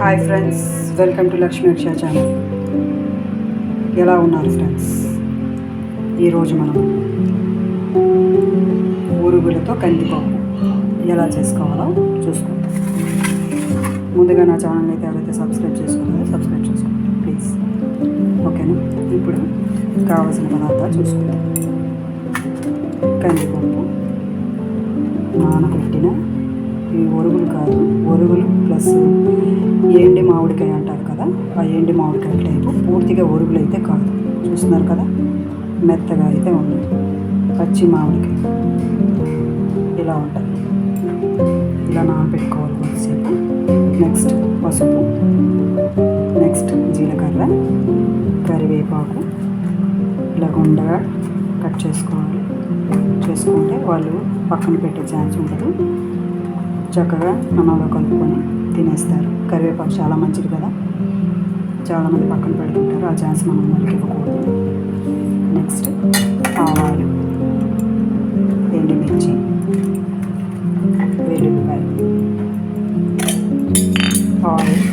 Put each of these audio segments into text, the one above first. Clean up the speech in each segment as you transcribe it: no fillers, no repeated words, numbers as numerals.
Hi friends, welcome to Lakshmi Akshaya channel. ఎలా ఉన్నారు friends? ఈరోజు మనం ఊరుగులతో కందిపప్పు ఎలా చేసుకోవాలో చూసుకుంటాం. ముందుగా నా ఛానల్ అయితే ఎవరైతే సబ్స్క్రైబ్ చేసుకోవాలో సబ్స్క్రైబ్ చేసుకోండి ప్లీజ్. ఓకేనా? ఇప్పుడు కావాల్సిన పదార్థాలు చూసుకుంటాం. కందిపప్పు నానబెట్టిన, ఇవి ఒరుగులు కాదు, ఒరుగులు ప్లస్ ఎండి మామిడికాయ అంటారు కదా, ఆ ఎండి మామిడికాయ టైపు. పూర్తిగా ఒరుగులు అయితే కాదు, చూస్తున్నారు కదా, మెత్తగా అయితే ఉంది. పచ్చి మామిడికాయ ఇలా ఉంటుంది. ఇలా నానబెట్టుకోవాలి కొద్దిసేపు. నెక్స్ట్ పసుపు, నెక్స్ట్ జీలకర్ర, కరివేపాకు ఇలా గుండగా కట్ చేసుకోవాలి. చేసుకుంటే వాళ్ళు పక్కన పెట్టే ఛాన్స్ ఉండదు. చక్కగా అన్నంలో కలుపుకొని తినేస్తారు. కరివేపాకు చాలా మంచిది కదా, చాలామంది పక్కన పెడుతుంటారు. ఆ ఛాన్స్ మనం వాళ్ళకి ఇవ్వకూడదు. నెక్స్ట్ ఆవాలు, ఎండుమిర్చి, వెల్లుల్లిపాయలు, ఆయిల్,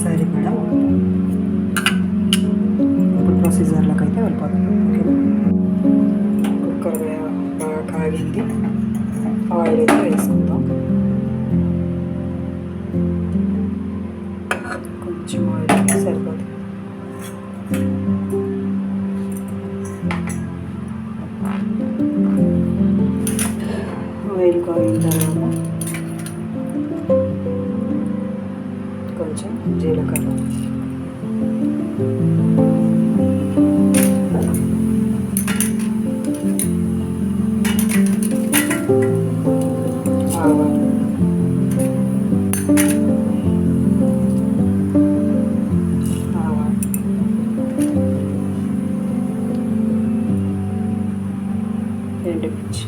సరిపడా ఉప్పు. ఇప్పుడు ప్రొసీజర్లోకి అయితే వెళ్ళిపోతాం. కుక్కర్ బాగా కాగింది, ఆయిల్ అయితే వేసుకుందాం. కొంచెం ఆయిల్ అయితే సరిపోతుంది. ఆయిల్ కాగిన తర్వాత కొంచెం జీలకర్ర, ఆవాలు, ఎండుమిర్చి,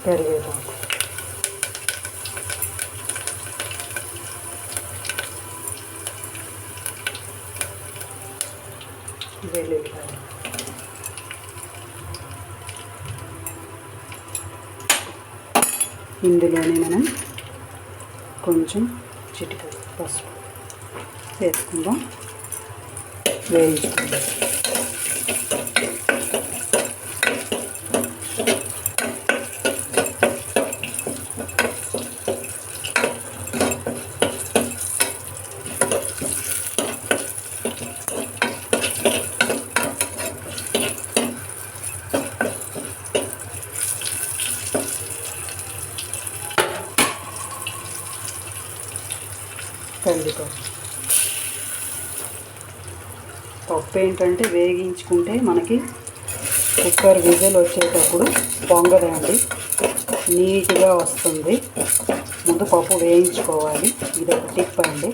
కరివేపాకు, వెల్లుల్లిపాయలు, ఇందులోనే మనం కొంచెం చిటికెడు పసుపు వేసుకుందాం. వేయించుకుందాం. కందిపప్పు, పప్పు ఏంటంటే వేగించుకుంటే మనకి కుక్కర్ విజిల్ వచ్చేటప్పుడు పొంగదండి, నీట్గా వస్తుంది. ముందు పప్పు వేయించుకోవాలి. ఇది ఒక టిప్ అండి.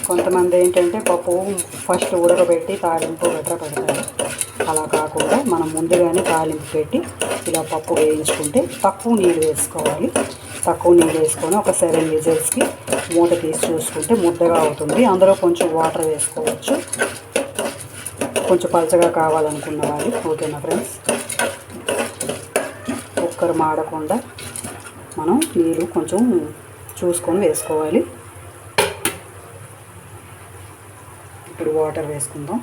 కొంతమంది ఏంటంటే పప్పు ఫస్ట్ ఉడకబెట్టి తాలింపు గట్రా పెడతారు. అలా కాకుండా మనం ముందుగానే తాలింపు పెట్టి ఇలా పప్పు వేయించుకుంటే తక్కువ నీళ్ళు వేసుకోవాలి. తక్కువ నీళ్ళు వేసుకొని ఒక 7 విజిల్స్కి మూత తీసి చూసుకుంటే ముద్దగా అవుతుంది. అందులో కొంచెం వాటర్ వేసుకోవచ్చు, కొంచెం పలచగా కావాలనుకున్న వాళ్ళు. ఓకేనా ఫ్రెండ్స్? కుక్కర్ మాడకుండా మనం నీళ్ళు కొంచెం చూసుకొని వేసుకోవాలి. ఇప్పుడు వాటర్ వేసుకుందాం.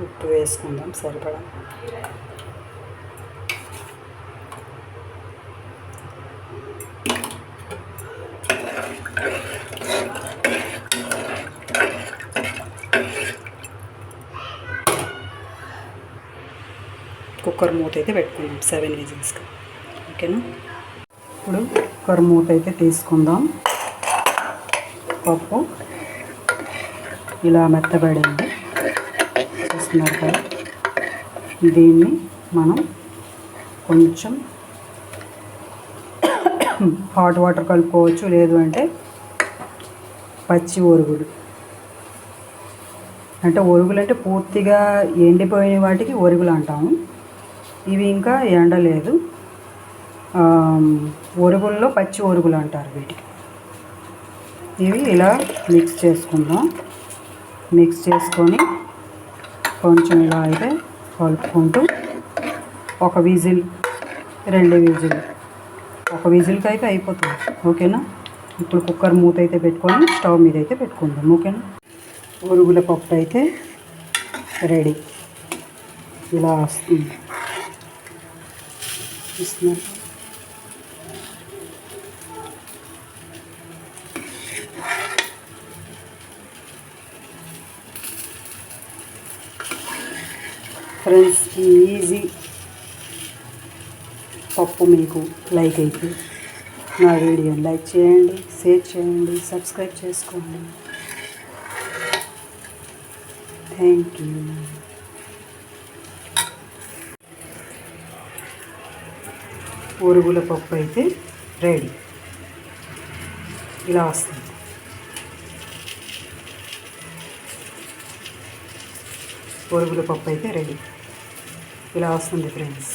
ఉప్పు వేసుకుందాం సరిపడా. కుక్కర్ మూత అయితే పెట్టుకుందాం 7 విజిల్స్కి. ఓకేనా? ఇప్పుడు కుక్కర్ మూత అయితే తీసుకుందాం. పప్పు ఇలా మెత్తబడింది, చూస్తున్నారు కదా. దీన్ని మనం కొంచెం హాట్ వాటర్ కలుపుకోవచ్చు, లేదు అంటే పచ్చి ఒరుగులు. అంటే ఒరుగులు అంటే పూర్తిగా ఎండిపోయిన వాటికి ఒరుగులు అంటాము. ఇవి ఇంకా ఎండలేదు, ఒరుగుల్లో పచ్చి ఒరుగులు అంటారు వీటికి. ఇవి ఇలా మిక్స్ చేసుకుందాం. మిక్స్ చేసుకొని కొంచెం ఇలా అయితే కలుపుకుంటూ ఒక విజిల్, 2 విజిల్, ఒక విజిల్కి అయితే అయిపోతుంది. ఓకేనా? ఇప్పుడు కుక్కర్ మూత అయితే పెట్టుకొని స్టవ్ మీద అయితే పెట్టుకుందాం. ఓకేనా? ఒరుగుల పప్పు అయితే రెడీ. ఇలా వస్తుంది. ఇస్తున్నారు. ఫ్రెండ్స్, ఈ ఈజీ పప్పు మీకు లైక్ అయితే నా వీడియోని లైక్ చేయండి, షేర్ చేయండి, సబ్స్క్రైబ్ చేసుకోండి. Thank you. ఒరుగుల పప్పు అయితే రెడీ. ఇలా వస్తుంది. ఒరుగుల పప్పు అయితే రెడీ. ఇలా వస్తుంది ఫ్రెండ్స్.